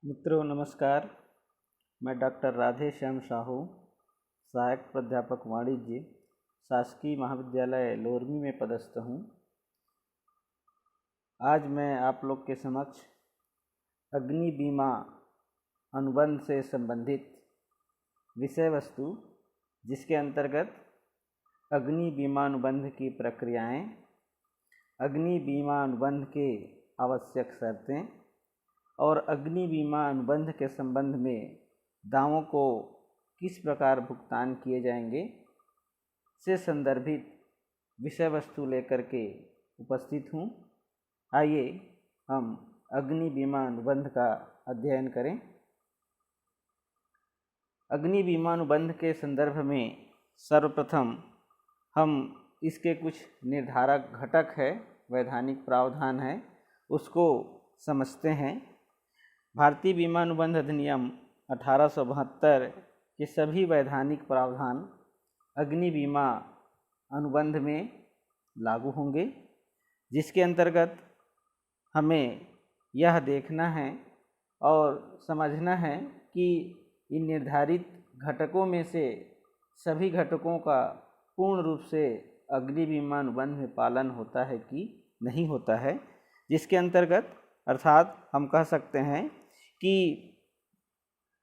मित्रों नमस्कार। मैं डॉक्टर राधे श्याम साहू, सहायक प्राध्यापक वाणिज्य, शासकीय महाविद्यालय लोरमी में पदस्थ हूँ। आज मैं आप लोग के समक्ष अग्नि बीमा अनुबंध से संबंधित विषय वस्तु, जिसके अंतर्गत अग्नि बीमा अनुबंध की प्रक्रियाएं, अग्नि बीमा अनुबंध के आवश्यक शर्तें और अग्नि बीमा अनुबंध के संबंध में दावों को किस प्रकार भुगतान किए जाएंगे से संदर्भित विषय वस्तु लेकर के उपस्थित हूँ। आइए हम अग्नि बीमा अनुबंध का अध्ययन करें। अग्नि बीमा अनुबंध के संदर्भ में सर्वप्रथम हम इसके कुछ निर्धारक घटक है, वैधानिक प्रावधान है, उसको समझते हैं। भारतीय बीमा अनुबंध अधिनियम 1872 के सभी वैधानिक प्रावधान अग्नि बीमा अनुबंध में लागू होंगे, जिसके अंतर्गत हमें यह देखना है और समझना है कि इन निर्धारित घटकों में से सभी घटकों का पूर्ण रूप से अग्नि बीमा अनुबंध में पालन होता है कि नहीं होता है। जिसके अंतर्गत अर्थात हम कह सकते हैं कि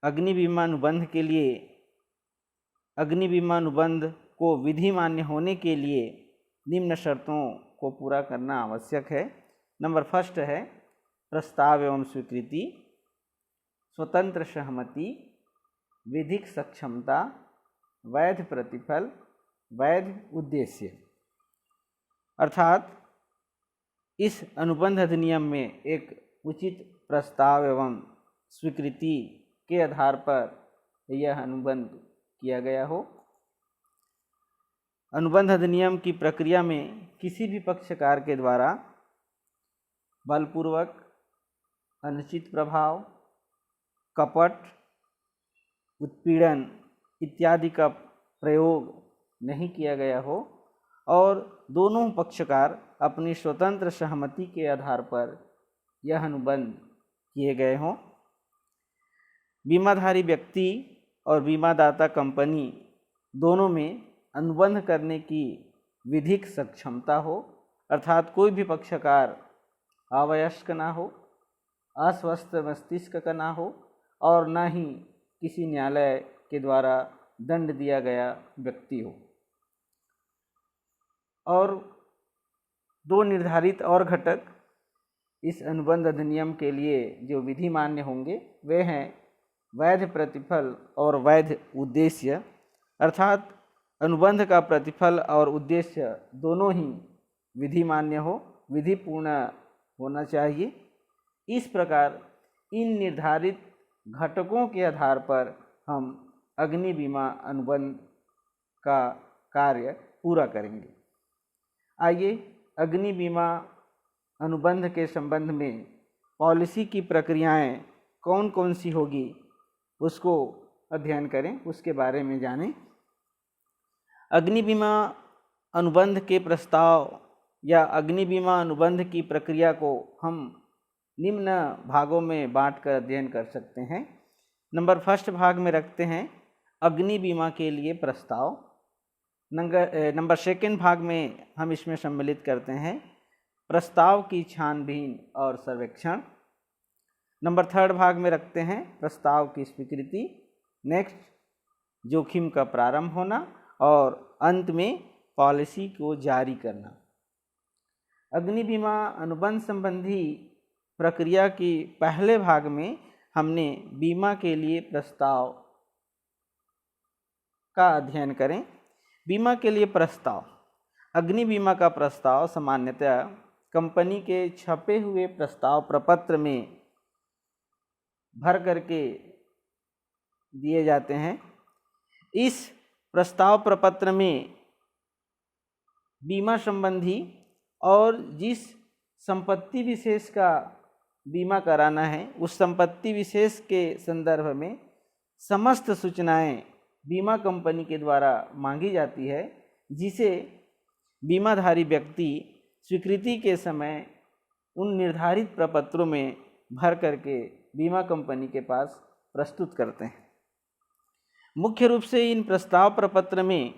अग्नि बीमा अनुबंध के लिए अग्नि बीमा अनुबंध को विधि मान्य होने के लिए निम्न शर्तों को पूरा करना आवश्यक है। नंबर फर्स्ट है प्रस्ताव एवं स्वीकृति, स्वतंत्र सहमति, विधिक सक्षमता, वैध प्रतिफल, वैध उद्देश्य। अर्थात इस अनुबंध अधिनियम में एक उचित प्रस्ताव एवं स्वीकृति के आधार पर यह अनुबंध किया गया हो। अनुबंध अधिनियम की प्रक्रिया में किसी भी पक्षकार के द्वारा बलपूर्वक, अनुचित प्रभाव, कपट, उत्पीड़न इत्यादि का प्रयोग नहीं किया गया हो और दोनों पक्षकार अपनी स्वतंत्र सहमति के आधार पर यह अनुबंध किए गए हों। बीमाधारी व्यक्ति और बीमादाता कंपनी दोनों में अनुबंध करने की विधिक सक्षमता हो, अर्थात कोई भी पक्षकार अवयस्क ना हो, अस्वस्थ मस्तिष्क का ना हो और ना ही किसी न्यायालय के द्वारा दंड दिया गया व्यक्ति हो। और दो निर्धारित और घटक इस अनुबंध अधिनियम के लिए जो विधि मान्य होंगे वे हैं वैध प्रतिफल और वैध उद्देश्य। अर्थात अनुबंध का प्रतिफल और उद्देश्य दोनों ही विधि मान्य हो, विधिपूर्ण होना चाहिए। इस प्रकार इन निर्धारित घटकों के आधार पर हम अग्नि बीमा अनुबंध का कार्य पूरा करेंगे। आइए अग्नि बीमा अनुबंध के संबंध में पॉलिसी की प्रक्रियाएं कौन कौन सी होगी उसको अध्ययन करें, उसके बारे में जानें। अग्नि बीमा अनुबंध के प्रस्ताव या अग्नि बीमा अनुबंध की प्रक्रिया को हम निम्न भागों में बांटकर अध्ययन कर सकते हैं। नंबर फर्स्ट भाग में रखते हैं अग्नि बीमा के लिए प्रस्ताव। नंबर सेकंड भाग में हम इसमें सम्मिलित करते हैं प्रस्ताव की छानबीन और सर्वेक्षण। नंबर थर्ड भाग में रखते हैं प्रस्ताव की स्वीकृति, नेक्स्ट जोखिम का प्रारंभ होना और अंत में पॉलिसी को जारी करना। अग्नि बीमा अनुबंध संबंधी प्रक्रिया की पहले भाग में हमने बीमा के लिए प्रस्ताव का अध्ययन करें। बीमा के लिए प्रस्ताव, अग्नि बीमा का प्रस्ताव सामान्यतः कंपनी के छपे हुए प्रस्ताव प्रपत्र में भर करके दिए जाते हैं। इस प्रस्ताव प्रपत्र में बीमा संबंधी और जिस संपत्ति विशेष का बीमा कराना है उस संपत्ति विशेष के संदर्भ में समस्त सूचनाएं बीमा कंपनी के द्वारा मांगी जाती है, जिसे बीमाधारी व्यक्ति स्वीकृति के समय उन निर्धारित प्रपत्रों में भर करके बीमा कंपनी के पास प्रस्तुत करते हैं। मुख्य रूप से इन प्रस्ताव प्रपत्र में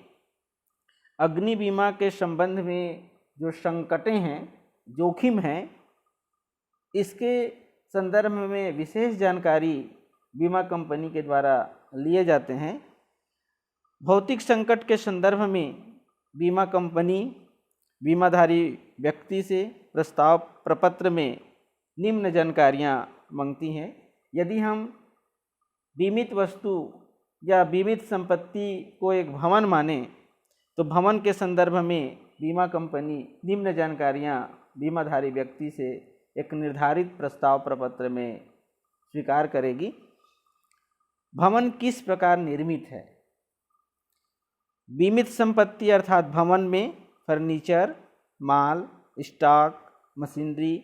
अग्नि बीमा के संबंध में जो संकटें हैं, जोखिम हैं, इसके संदर्भ में विशेष जानकारी बीमा कंपनी के द्वारा लिए जाते हैं। भौतिक संकट के संदर्भ में बीमा कंपनी बीमाधारी व्यक्ति से प्रस्ताव प्रपत्र में निम्न जानकारियां मांगती हैं। यदि हम बीमित वस्तु या बीमित संपत्ति को एक भवन माने तो भवन के संदर्भ में बीमा कंपनी निम्न जानकारियां बीमाधारी व्यक्ति से एक निर्धारित प्रस्ताव प्रपत्र में स्वीकार करेगी। भवन किस प्रकार निर्मित है? बीमित संपत्ति अर्थात भवन में फर्नीचर, माल, स्टॉक, मशीनरी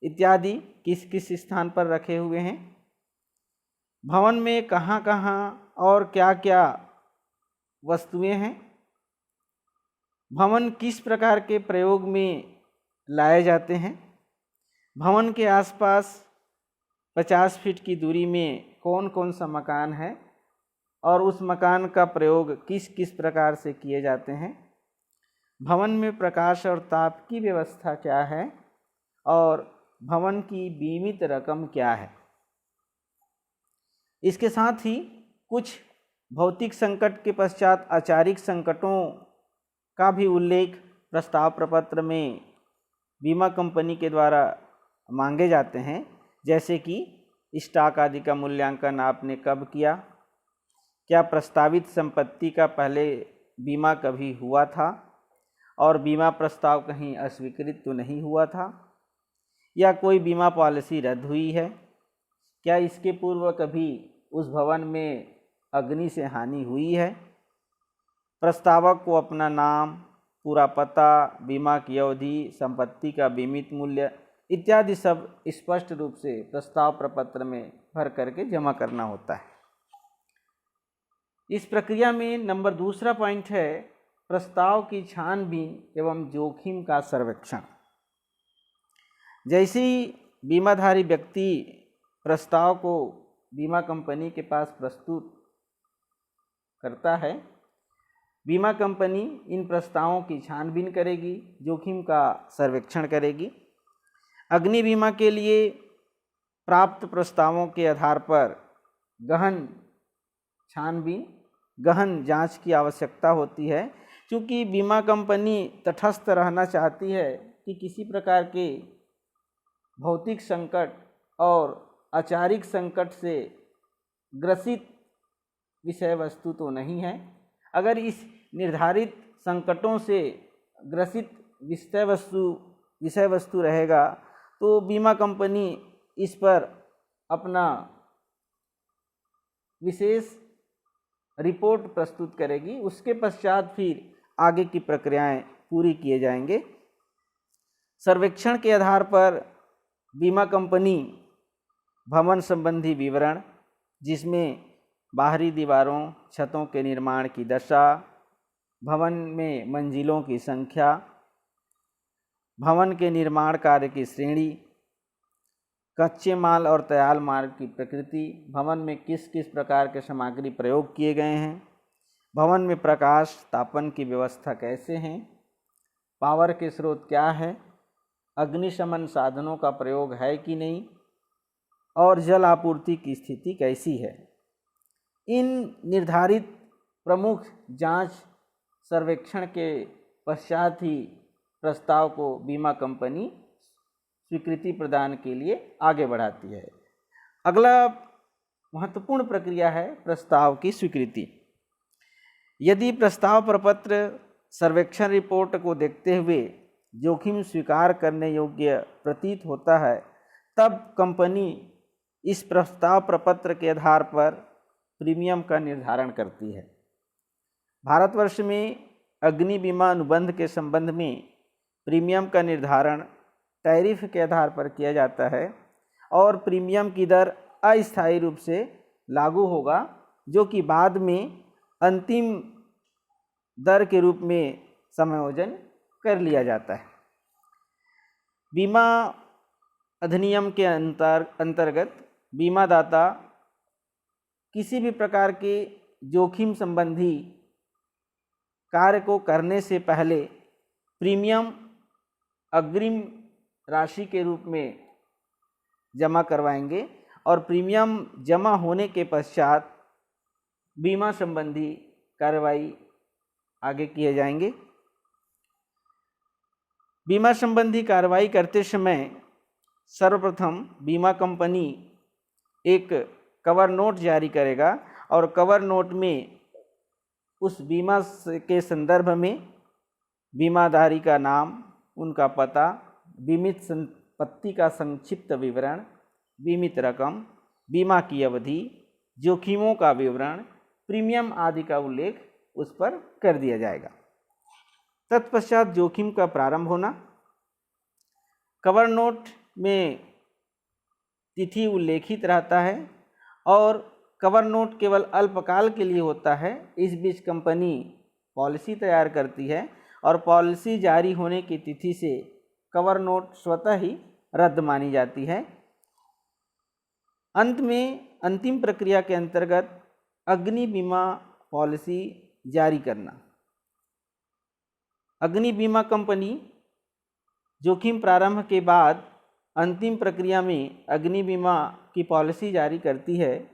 इत्यादि किस किस स्थान पर रखे हुए हैं? भवन में कहाँ कहाँ और क्या क्या वस्तुएं हैं? भवन किस प्रकार के प्रयोग में लाए जाते हैं? भवन के आसपास 50 फीट की दूरी में कौन कौन सा मकान है और उस मकान का प्रयोग किस किस प्रकार से किए जाते हैं? भवन में प्रकाश और ताप की व्यवस्था क्या है और भवन की बीमित रकम क्या है? इसके साथ ही कुछ भौतिक संकट के पश्चात आचारिक संकटों का भी उल्लेख प्रस्ताव प्रपत्र में बीमा कंपनी के द्वारा मांगे जाते हैं, जैसे कि स्टॉक आदि का मूल्यांकन आपने कब किया? क्या प्रस्तावित संपत्ति का पहले बीमा कभी हुआ था और बीमा प्रस्ताव कहीं अस्वीकृत तो नहीं हुआ था? या कोई बीमा पॉलिसी रद्द हुई है? क्या इसके पूर्व कभी उस भवन में अग्नि से हानि हुई है? प्रस्तावक को अपना नाम, पूरा पता, बीमा की अवधि, संपत्ति का बीमित मूल्य इत्यादि सब स्पष्ट रूप से प्रस्ताव प्रपत्र में भर करके जमा करना होता है। इस प्रक्रिया में नंबर दूसरा पॉइंट है प्रस्ताव की छानबीन एवं जोखिम का सर्वेक्षण। जैसे ही बीमाधारी व्यक्ति प्रस्ताव को बीमा कंपनी के पास प्रस्तुत करता है, बीमा कंपनी इन प्रस्तावों की छानबीन करेगी, जोखिम का सर्वेक्षण करेगी। अग्नि बीमा के लिए प्राप्त प्रस्तावों के आधार पर गहन छानबीन, गहन जांच की आवश्यकता होती है, क्योंकि बीमा कंपनी तटस्थ रहना चाहती है कि किसी प्रकार के भौतिक संकट और आचारिक संकट से ग्रसित विषय वस्तु तो नहीं है। अगर इस निर्धारित संकटों से ग्रसित विषय वस्तु रहेगा तो बीमा कंपनी इस पर अपना विशेष रिपोर्ट प्रस्तुत करेगी। उसके पश्चात फिर आगे की प्रक्रियाएं पूरी किए जाएंगे। सर्वेक्षण के आधार पर बीमा कंपनी भवन संबंधी विवरण, जिसमें बाहरी दीवारों, छतों के निर्माण की दशा, भवन में मंजिलों की संख्या, भवन के निर्माण कार्य की श्रेणी, कच्चे माल और तैयार माल की प्रकृति, भवन में किस किस प्रकार के सामग्री प्रयोग किए गए हैं, भवन में प्रकाश तापन की व्यवस्था कैसे हैं, पावर के स्रोत क्या है, अग्निशमन साधनों का प्रयोग है कि नहीं और जल आपूर्ति की स्थिति कैसी है। इन निर्धारित प्रमुख जांच सर्वेक्षण के पश्चात ही प्रस्ताव को बीमा कंपनी स्वीकृति प्रदान के लिए आगे बढ़ाती है। अगला महत्वपूर्ण प्रक्रिया है प्रस्ताव की स्वीकृति। यदि प्रस्ताव प्रपत्र सर्वेक्षण रिपोर्ट को देखते हुए जोखिम स्वीकार करने योग्य प्रतीत होता है, तब कंपनी इस प्रस्ताव प्रपत्र के आधार पर प्रीमियम का निर्धारण करती है। भारतवर्ष में अग्नि बीमा अनुबंध के संबंध में प्रीमियम का निर्धारण टैरिफ के आधार पर किया जाता है और प्रीमियम की दर अस्थायी रूप से लागू होगा, जो कि बाद में अंतिम दर के रूप में समायोजन कर लिया जाता है। बीमा अधिनियम के अंतर्गत बीमादाता किसी भी प्रकार के जोखिम संबंधी कार्य को करने से पहले प्रीमियम अग्रिम राशि के रूप में जमा करवाएंगे और प्रीमियम जमा होने के पश्चात बीमा संबंधी कार्रवाई आगे किए जाएंगे। बीमा संबंधी कार्रवाई करते समय सर्वप्रथम बीमा कंपनी एक कवर नोट जारी करेगा और कवर नोट में उस बीमा के संदर्भ में बीमाधारी का नाम, उनका पता, बीमित संपत्ति का संक्षिप्त विवरण, बीमित रकम, बीमा की अवधि, जोखिमों का विवरण, प्रीमियम आदि का उल्लेख उस पर कर दिया जाएगा। तत्पश्चात जोखिम का प्रारंभ होना। कवर नोट में तिथि उल्लेखित रहता है और कवर नोट केवल अल्पकाल के लिए होता है। इस बीच कंपनी पॉलिसी तैयार करती है और पॉलिसी जारी होने की तिथि से कवर नोट स्वतः ही रद्द मानी जाती है। अंत में अंतिम प्रक्रिया के अंतर्गत अग्नि बीमा पॉलिसी जारी करना। अग्नि बीमा कंपनी जोखिम प्रारंभ के बाद अंतिम प्रक्रिया में अग्नि बीमा की पॉलिसी जारी करती है,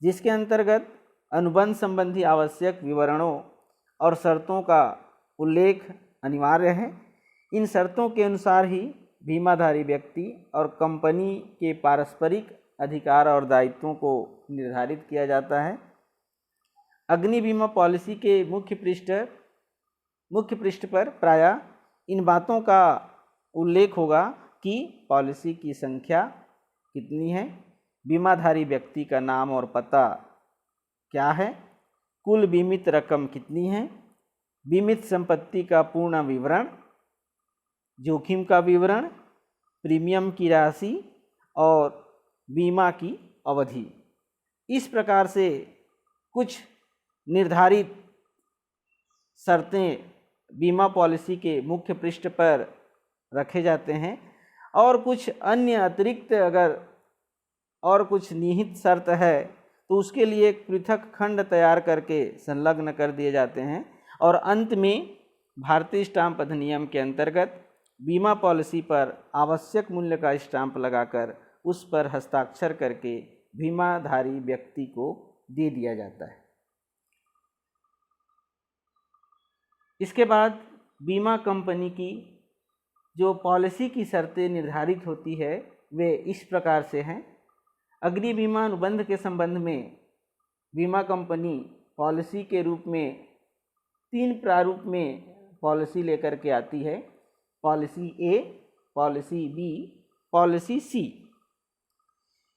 जिसके अंतर्गत अनुबंध संबंधी आवश्यक विवरणों और शर्तों का उल्लेख अनिवार्य है। इन शर्तों के अनुसार ही बीमाधारी व्यक्ति और कंपनी के पारस्परिक अधिकार और दायित्वों को निर्धारित किया जाता है। अग्नि बीमा पॉलिसी के मुख्य पृष्ठ पर प्रायः इन बातों का उल्लेख होगा कि पॉलिसी की संख्या कितनी है, बीमाधारी व्यक्ति का नाम और पता क्या है, कुल बीमित रकम कितनी है, बीमित संपत्ति का पूर्ण विवरण, जोखिम का विवरण, प्रीमियम की राशि और बीमा की अवधि। इस प्रकार से कुछ निर्धारित शर्तें बीमा पॉलिसी के मुख्य पृष्ठ पर रखे जाते हैं और कुछ अन्य अतिरिक्त अगर और कुछ निहित शर्त है तो उसके लिए एक पृथक खंड तैयार करके संलग्न कर दिए जाते हैं और अंत में भारतीय स्टाम्प अधिनियम के अंतर्गत बीमा पॉलिसी पर आवश्यक मूल्य का स्टाम्प लगाकर उस पर हस्ताक्षर करके बीमाधारी व्यक्ति को दे दिया जाता है। इसके बाद बीमा कंपनी की जो पॉलिसी की शर्तें निर्धारित होती है वे इस प्रकार से हैं। अग्नि बीमा अनुबंध के संबंध में बीमा कंपनी पॉलिसी के रूप में 3 प्रारूप में पॉलिसी लेकर के आती है, policy A, policy B, policy C.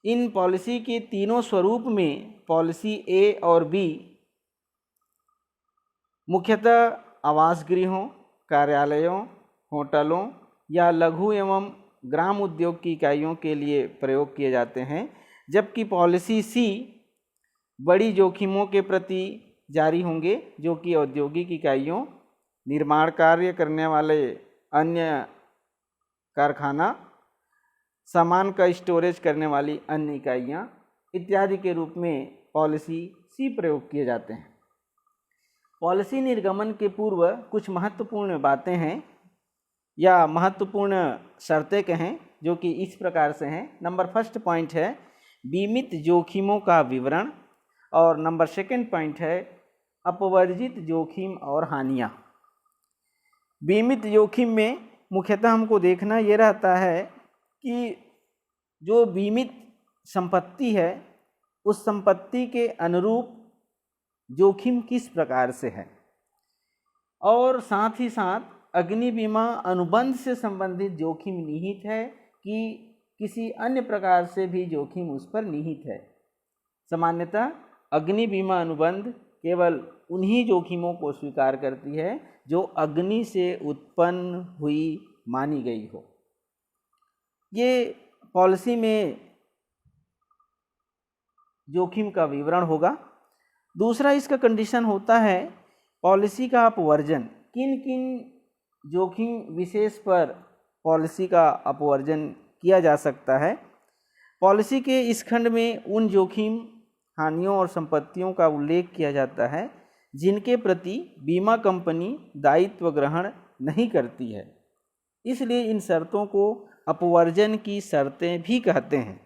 इन पॉलिसी के तीनों स्वरूप में पॉलिसी ए और बी मुख्यतः आवास गृहों, कार्यालयों, होटलों या लघु एवं ग्राम उद्योग की इकाइयों के लिए प्रयोग किए जाते हैं, जबकि पॉलिसी सी बड़ी जोखिमों के प्रति जारी होंगे, जो कि औद्योगिक इकाइयों, निर्माण कार्य करने वाले अन्य कारखाना, सामान का स्टोरेज करने वाली अन्य इकाइयाँ इत्यादि के रूप में पॉलिसी सी प्रयोग किए जाते हैं। पॉलिसी निर्गमन के पूर्व कुछ महत्वपूर्ण बातें हैं या महत्वपूर्ण शर्तें कहें, जो कि इस प्रकार से हैं। नंबर फर्स्ट पॉइंट है बीमित जोखिमों का विवरण और नंबर सेकंड पॉइंट है अपवर्जित जोखिम और हानियाँ। बीमित जोखिम में मुख्यतः हमको देखना ये रहता है कि जो बीमित संपत्ति है उस संपत्ति के अनुरूप जोखिम किस प्रकार से है और साथ ही साथ अग्नि बीमा अनुबंध से संबंधित जोखिम निहित है कि किसी अन्य प्रकार से भी जोखिम उस पर निहित है। सामान्यतः अग्नि बीमा अनुबंध केवल उन्हीं जोखिमों को स्वीकार करती है जो अग्नि से उत्पन्न हुई मानी गई हो। ये पॉलिसी में जोखिम का विवरण होगा। दूसरा इसका कंडीशन होता है पॉलिसी का अपवर्जन। किन किन जोखिम विशेष पर पॉलिसी का अपवर्जन किया जा सकता है। पॉलिसी के इस खंड में उन जोखिम, हानियों और संपत्तियों का उल्लेख किया जाता है जिनके प्रति बीमा कंपनी दायित्व ग्रहण नहीं करती है। इसलिए इन शर्तों को अपवर्जन की शर्तें भी कहते हैं,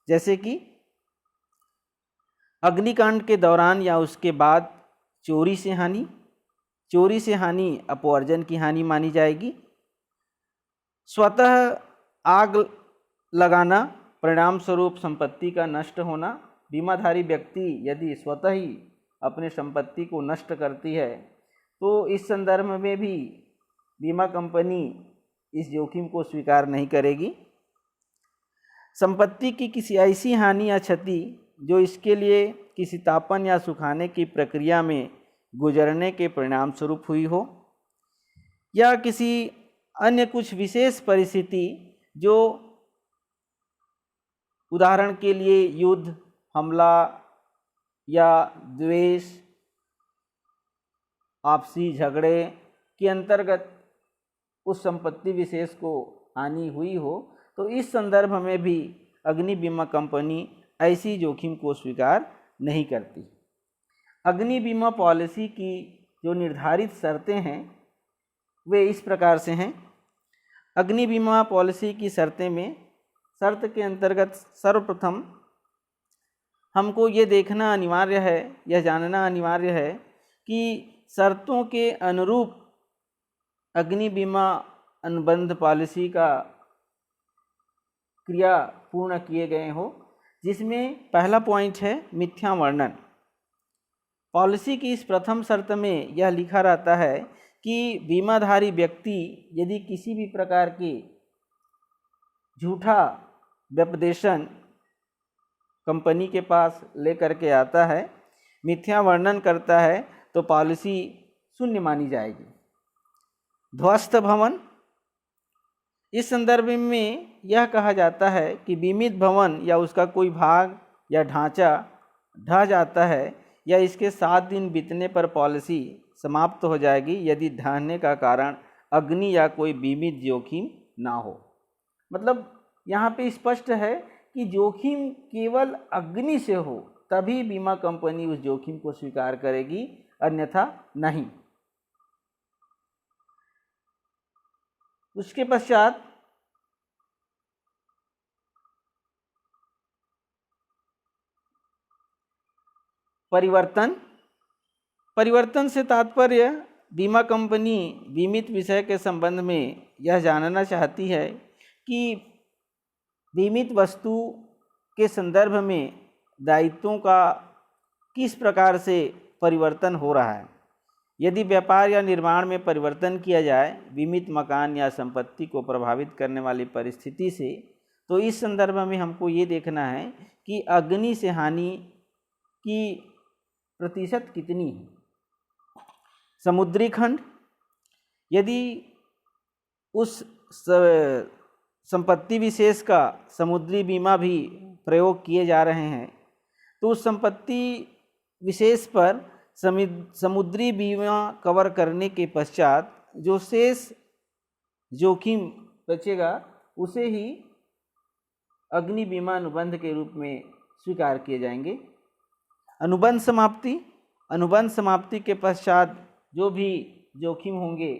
जैसे कि अग्निकांड के दौरान या उसके बाद चोरी से हानि। चोरी से हानि अपवर्जन की हानि मानी जाएगी। स्वतः आग लगाना, परिणाम स्वरूप संपत्ति का नष्ट होना। बीमाधारी व्यक्ति यदि स्वतः ही अपने संपत्ति को नष्ट करती है तो इस संदर्भ में भी बीमा कंपनी इस जोखिम को स्वीकार नहीं करेगी। संपत्ति की किसी ऐसी हानि या क्षति जो इसके लिए किसी तापन या सुखाने की प्रक्रिया में गुजरने के परिणाम स्वरूप हुई हो, या किसी अन्य कुछ विशेष परिस्थिति जो उदाहरण के लिए युद्ध, हमला या द्वेष, आपसी झगड़े के अंतर्गत उस संपत्ति विशेष को हानि हुई हो, तो इस संदर्भ में भी अग्नि बीमा कंपनी ऐसी जोखिम को स्वीकार नहीं करती। अग्नि बीमा पॉलिसी की जो निर्धारित शर्तें हैं वे इस प्रकार से हैं। अग्नि बीमा पॉलिसी की शर्तें में, शर्त के अंतर्गत सर्वप्रथम हमको ये देखना अनिवार्य है, यह जानना अनिवार्य है कि शर्तों के अनुरूप अग्नि बीमा अनुबंध पॉलिसी का क्रिया पूर्ण किए गए हो, जिसमें पहला पॉइंट है मिथ्या वर्णन। पॉलिसी की इस प्रथम शर्त में यह लिखा रहता है कि बीमाधारी व्यक्ति यदि किसी भी प्रकार के झूठा व्यपदेशन कंपनी के पास लेकर के आता है, मिथ्या वर्णन करता है, तो पॉलिसी शून्य मानी जाएगी। ध्वस्त भवन, इस संदर्भ में यह कहा जाता है कि बीमित भवन या उसका कोई भाग या ढांचा ढह जाता है या इसके 7 दिन बीतने पर पॉलिसी समाप्त हो जाएगी यदि ढहने का कारण अग्नि या कोई बीमित जोखिम ना हो। मतलब यहाँ पे स्पष्ट है कि जोखिम केवल अग्नि से हो तभी बीमा कंपनी उस जोखिम को स्वीकार करेगी, अन्यथा नहीं। उसके पश्चात परिवर्तन से तात्पर्य बीमा कंपनी बीमित विषय के संबंध में यह जानना चाहती है कि बीमित वस्तु के संदर्भ में दायित्वों का किस प्रकार से परिवर्तन हो रहा है। यदि व्यापार या निर्माण में परिवर्तन किया जाए बीमित मकान या संपत्ति को प्रभावित करने वाली परिस्थिति से, तो इस संदर्भ में हमको ये देखना है कि अग्नि से हानि की प्रतिशत कितनी है। समुद्री खंड, यदि उस संपत्ति विशेष का समुद्री बीमा भी प्रयोग किए जा रहे हैं तो उस संपत्ति विशेष पर समुद्री बीमा कवर करने के पश्चात जो शेष जोखिम बचेगा उसे ही अग्नि बीमा अनुबंध के रूप में स्वीकार किए जाएंगे। अनुबंध समाप्ति के पश्चात जो भी जोखिम होंगे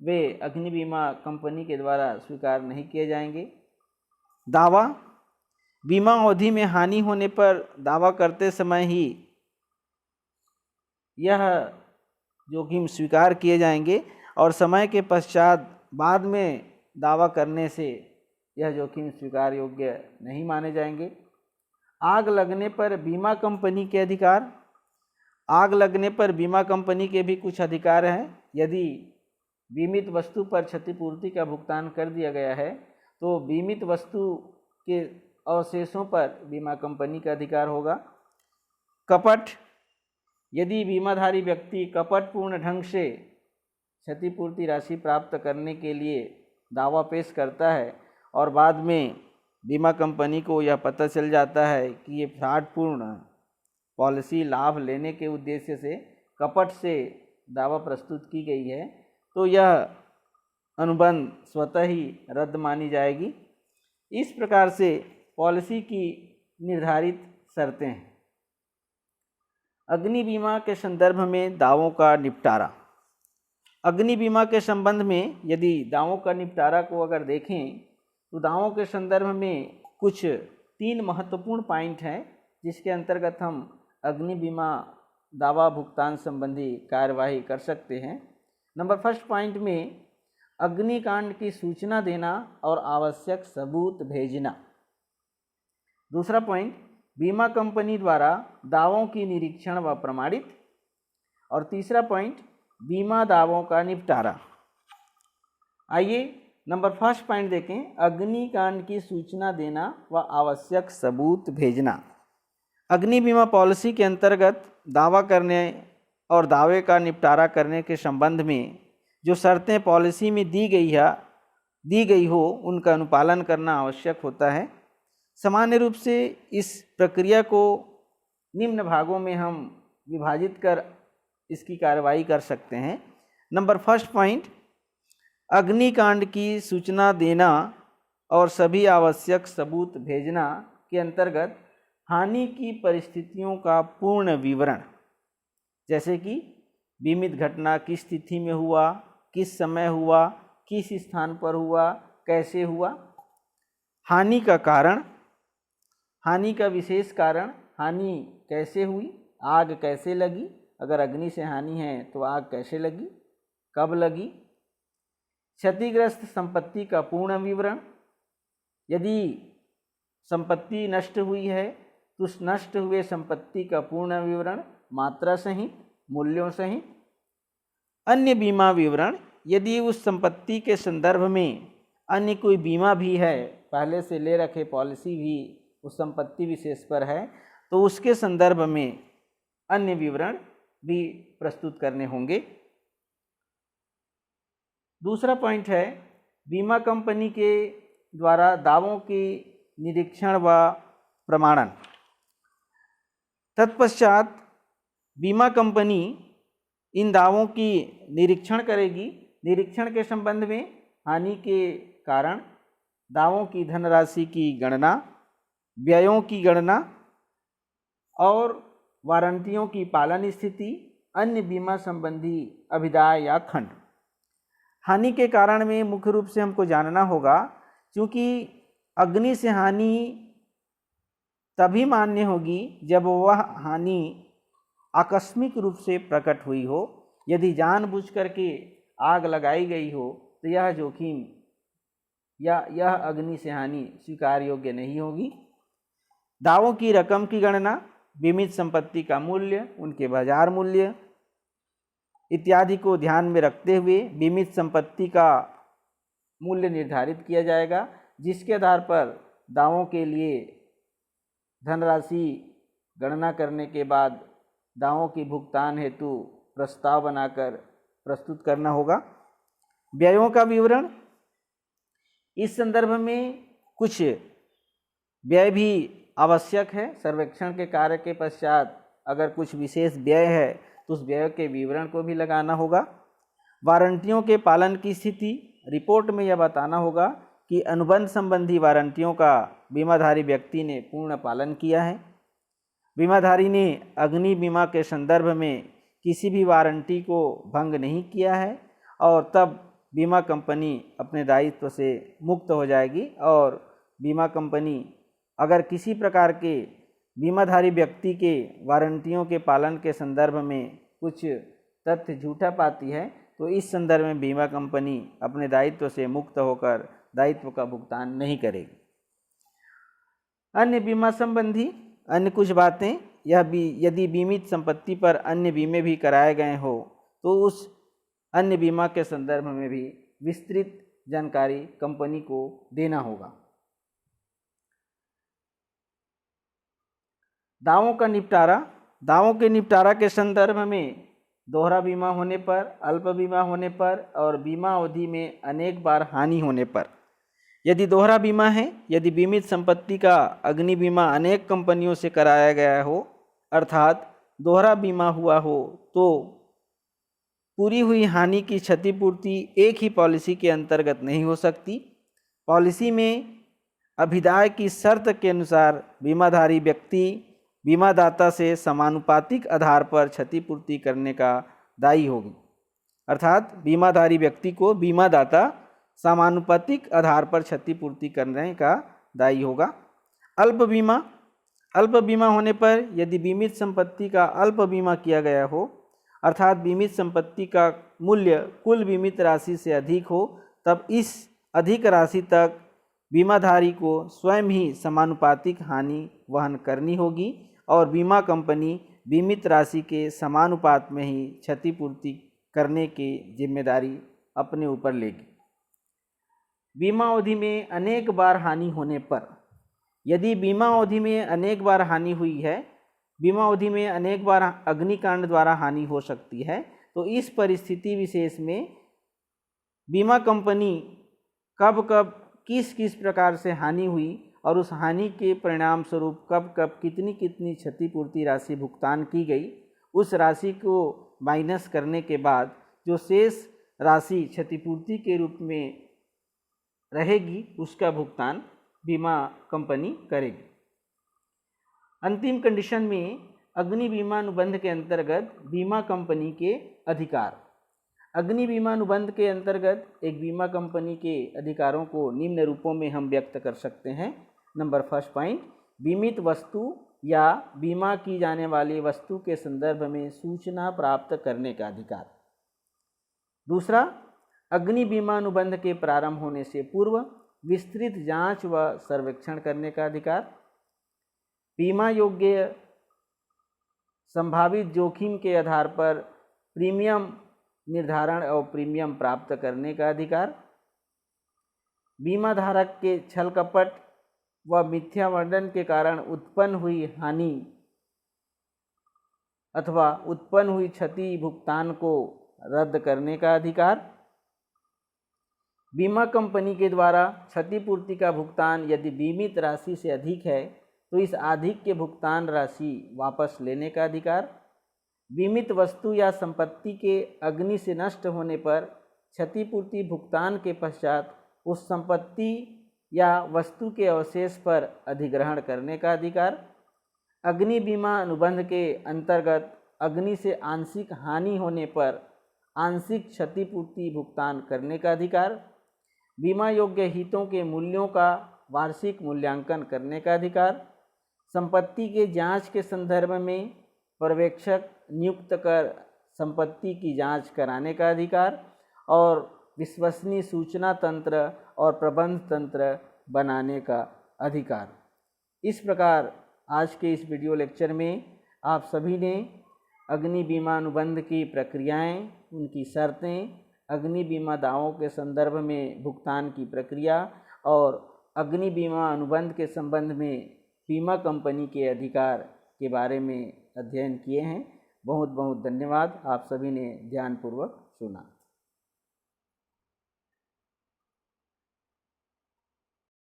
वे अग्नि बीमा कंपनी के द्वारा स्वीकार नहीं किए जाएंगे। दावा, बीमा अवधि में हानि होने पर दावा करते समय ही यह जोखिम स्वीकार किए जाएंगे और समय के पश्चात बाद में दावा करने से यह जोखिम स्वीकार योग्य नहीं माने जाएंगे। आग लगने पर बीमा कंपनी के अधिकार, आग लगने पर बीमा कंपनी के भी कुछ अधिकार हैं। यदि बीमित वस्तु पर क्षतिपूर्ति का भुगतान कर दिया गया है तो बीमित वस्तु के अवशेषों पर बीमा कंपनी का अधिकार होगा। कपट, यदि बीमाधारी व्यक्ति कपटपूर्ण ढंग से क्षतिपूर्ति राशि प्राप्त करने के लिए दावा पेश करता है और बाद में बीमा कंपनी को यह पता चल जाता है कि ये फ्रॉडपूर्ण पॉलिसी लाभ लेने के उद्देश्य से कपट से दावा प्रस्तुत की गई है, तो यह अनुबंध स्वतः ही रद्द मानी जाएगी। इस प्रकार से पॉलिसी की निर्धारित शर्तें हैं। अग्नि बीमा के संदर्भ में दावों का निपटारा। अग्नि बीमा के संबंध में यदि दावों का निपटारा को अगर देखें तो दावों के संदर्भ में कुछ 3 महत्वपूर्ण पॉइंट हैं जिसके अंतर्गत हम अग्नि बीमा दावा भुगतान संबंधी कार्यवाही कर सकते हैं। नंबर फर्स्ट पॉइंट में अग्निकांड की सूचना देना और आवश्यक सबूत भेजना। दूसरा पॉइंट बीमा कंपनी द्वारा दावों की निरीक्षण व प्रमाणित। और तीसरा पॉइंट बीमा दावों का निपटारा। आइए नंबर फर्स्ट पॉइंट देखें, अग्निकांड की सूचना देना व आवश्यक सबूत भेजना। अग्नि बीमा पॉलिसी के अंतर्गत दावा करने और दावे का निपटारा करने के संबंध में जो शर्तें पॉलिसी में दी गई हो उनका अनुपालन करना आवश्यक होता है। सामान्य रूप से इस प्रक्रिया को निम्न भागों में हम विभाजित कर इसकी कार्रवाई कर सकते हैं। नंबर फर्स्ट पॉइंट, अग्निकांड की सूचना देना और सभी आवश्यक सबूत भेजना के अंतर्गत हानि की परिस्थितियों का पूर्ण विवरण, जैसे कि बीमित घटना किस तिथि में हुआ, किस समय हुआ, किस स्थान पर हुआ, कैसे हुआ, हानि का कारण, हानि का विशेष कारण, हानि कैसे हुई, आग कैसे लगी, अगर अग्नि से हानि है तो आग कैसे लगी, कब लगी, क्षतिग्रस्त संपत्ति का पूर्ण विवरण, यदि संपत्ति नष्ट हुई है तो उस नष्ट हुए संपत्ति का पूर्ण विवरण मात्रा सहित, मूल्यों सहित, अन्य बीमा विवरण, यदि उस संपत्ति के संदर्भ में अन्य कोई बीमा भी है, पहले से ले रखे पॉलिसी भी उस संपत्ति विशेष पर है तो उसके संदर्भ में अन्य विवरण भी प्रस्तुत करने होंगे। दूसरा पॉइंट है बीमा कंपनी के द्वारा दावों की निरीक्षण व प्रमाणन। तत्पश्चात बीमा कंपनी इन दावों की निरीक्षण करेगी। निरीक्षण के संबंध में हानि के कारण, दावों की धनराशि की गणना, व्ययों की गणना और वारंटियों की पालन स्थिति, अन्य बीमा संबंधी अभिदाय या खंड। हानि के कारण में मुख्य रूप से हमको जानना होगा, क्योंकि अग्नि से हानि तभी मान्य होगी जब वह हानि आकस्मिक रूप से प्रकट हुई हो। यदि जानबूझ करके आग लगाई गई हो तो यह जोखिम या यह अग्नि से हानि स्वीकार योग्य नहीं होगी। दावों की रकम की गणना, बीमित संपत्ति का मूल्य, उनके बाजार मूल्य इत्यादि को ध्यान में रखते हुए बीमित संपत्ति का मूल्य निर्धारित किया जाएगा, जिसके आधार पर दावों के लिए धनराशि गणना करने के बाद दावों की भुगतान हेतु प्रस्ताव बनाकर प्रस्तुत करना होगा। व्ययों का विवरण, इस संदर्भ में कुछ व्यय भी आवश्यक है। सर्वेक्षण के कार्य के पश्चात अगर कुछ विशेष व्यय है तो उस व्यय के विवरण को भी लगाना होगा। वारंटियों के पालन की स्थिति, रिपोर्ट में यह बताना होगा कि अनुबंध संबंधी वारंटियों का बीमाधारी व्यक्ति ने पूर्ण पालन किया है। बीमाधारी ने अग्नि बीमा के संदर्भ में किसी भी वारंटी को भंग नहीं किया है और तब बीमा कंपनी अपने दायित्व से मुक्त हो जाएगी। और बीमा कंपनी अगर किसी प्रकार के बीमाधारी व्यक्ति के वारंटियों के पालन के संदर्भ में कुछ तथ्य झूठा पाती है तो इस संदर्भ में बीमा कंपनी अपने दायित्व से मुक्त होकर दायित्व का भुगतान नहीं करेगी। अन्य बीमा संबंधी अन्य कुछ बातें, यह भी यदि बीमित संपत्ति पर अन्य बीमे भी कराए गए हो तो उस अन्य बीमा के संदर्भ में भी विस्तृत जानकारी कंपनी को देना होगा। दावों का निपटारा, दावों के निपटारा के संदर्भ में दोहरा बीमा होने पर, अल्प बीमा होने पर और बीमा अवधि में अनेक बार हानि होने पर। यदि दोहरा बीमा है, यदि बीमित संपत्ति का अग्नि बीमा अनेक कंपनियों से कराया गया हो अर्थात दोहरा बीमा हुआ हो तो पूरी हुई हानि की क्षतिपूर्ति एक ही पॉलिसी के अंतर्गत नहीं हो सकती। पॉलिसी में अभिदाय की शर्त के अनुसार बीमाधारी व्यक्ति बीमादाता से समानुपातिक आधार पर क्षतिपूर्ति करने का दायी होगी। अर्थात बीमाधारी व्यक्ति को बीमादाता समानुपातिक आधार पर क्षतिपूर्ति करने का दायी होगा। अल्प बीमा होने पर यदि बीमित संपत्ति का अल्प बीमा किया गया हो, अर्थात बीमित संपत्ति का मूल्य कुल बीमित राशि से अधिक हो, तब इस अधिक राशि तक बीमाधारी को स्वयं ही समानुपातिक हानि वहन करनी होगी और बीमा कंपनी बीमित राशि के समानुपात में ही क्षतिपूर्ति करने की जिम्मेदारी अपने ऊपर लेगी। बीमा अवधि में अनेक बार हानि होने पर, यदि बीमा अवधि में अनेक बार हानि हुई है, बीमा अवधि में अनेक बार अग्निकांड द्वारा हानि हो सकती है, तो इस परिस्थिति विशेष में बीमा कंपनी कब कब किस किस प्रकार से हानि हुई और उस हानि के परिणाम स्वरूप कब कब कितनी कितनी क्षतिपूर्ति राशि भुगतान की गई, उस राशि को माइनस करने के बाद जो शेष राशि क्षतिपूर्ति के रूप में रहेगी उसका भुगतान बीमा कंपनी करेगी। अंतिम कंडीशन में अग्नि बीमा अनुबंध के अंतर्गत बीमा कंपनी के अधिकार। अग्नि बीमा अनुबंध के अंतर्गत एक बीमा कंपनी के अधिकारों को निम्न रूपों में हम व्यक्त कर सकते हैं। नंबर फर्स्ट पॉइंट, बीमित वस्तु या बीमा की जाने वाली वस्तु के संदर्भ में सूचना प्राप्त करने का अधिकार। दूसरा, अग्नि बीमा अनुबंध के प्रारंभ होने से पूर्व विस्तृत जांच व सर्वेक्षण करने का अधिकार। बीमा योग्य संभावित जोखिम के आधार पर प्रीमियम निर्धारण और प्रीमियम प्राप्त करने का अधिकार। बीमा धारक के छल कपट व मिथ्या वर्णन के कारण उत्पन्न हुई हानि अथवा उत्पन्न हुई क्षति भुगतान को रद्द करने का अधिकार। बीमा कंपनी के द्वारा क्षतिपूर्ति का भुगतान यदि बीमित राशि से अधिक है तो इस अधिक के भुगतान राशि वापस लेने का अधिकार। बीमित वस्तु या संपत्ति के अग्नि से नष्ट होने पर क्षतिपूर्ति भुगतान के पश्चात उस संपत्ति या वस्तु के अवशेष पर अधिग्रहण करने का अधिकार। अग्नि बीमा अनुबंध के अंतर्गत अग्नि से आंशिक हानि होने पर आंशिक क्षतिपूर्ति भुगतान करने का अधिकार। बीमा योग्य हितों के मूल्यों का वार्षिक मूल्यांकन करने का अधिकार। संपत्ति के जांच के संदर्भ में पर्यवेक्षक नियुक्त कर संपत्ति की जांच कराने का अधिकार और विश्वसनीय सूचना तंत्र और प्रबंध तंत्र बनाने का अधिकार। इस प्रकार आज के इस वीडियो लेक्चर में आप सभी ने अग्नि बीमा अनुबंध की प्रक्रियाएं, उनकी शर्तें, अग्नि बीमा दावों के संदर्भ में भुगतान की प्रक्रिया और अग्नि बीमा अनुबंध के संबंध में बीमा कंपनी के अधिकार के बारे में अध्ययन किए हैं। बहुत बहुत धन्यवाद, आप सभी ने ध्यानपूर्वक सुना।